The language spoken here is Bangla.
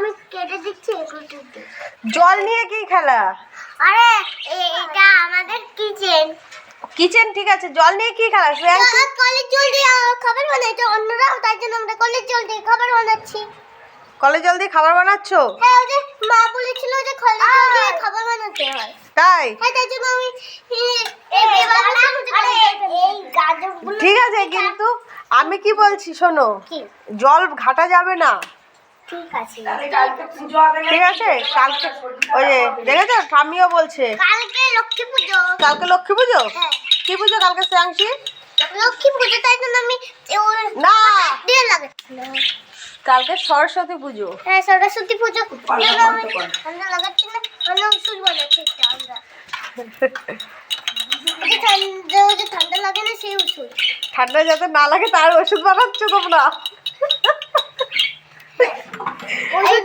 আমি কেটে দিচ্ছি একটু। জল নিয়ে কি খেলা? আরে এটা আমাদের কিচেন। কিচেন ঠিক আছে, জল নিয়ে কি খেলা? কলের জল দিয়ে খাবার বানাইছে অন্যরাও, তাই জন্য আমরা কলের জল দিয়ে খাবার বানাচ্ছি। কলের জল দিয়ে খাবার বানাচ্ছো? হ্যাঁ, ওই যে মা বলেছিল যে কলের জল দিয়ে খাবার বানাতে হয়। তাই? হ্যাঁ, তাই জন্য আমি ঠিক আছে, কিন্তু আমি কি বলছি শোনো, কি? জল ঘাটা যাবে না। ঠিক আছে, ঠিক আছে, কালকে ওই যে দেখেছো ঠাম্মিও বলছে কালকে লক্ষ্মী পুজো। কালকে লক্ষ্মী পুজো। হ্যাঁ, কি পুজো কালকে শ্রেয়াংশী? লক্ষ্মী পুজো, তাই জন্য আমি না, দিয়ে লাগে। কালকে সরস্বতী পুজো। হ্যাঁ, সরস্বতী পুজো আমরা লাগাচ্ছি না, আমরা ওষুধ বানাচ্ছি একটা আমরা। ঠান্ডা লাগে না সেই ওষুধ। ঠান্ডা যাতে না লাগে তার ওষুধ বানাচ্ছো তোমরা? ওষুধ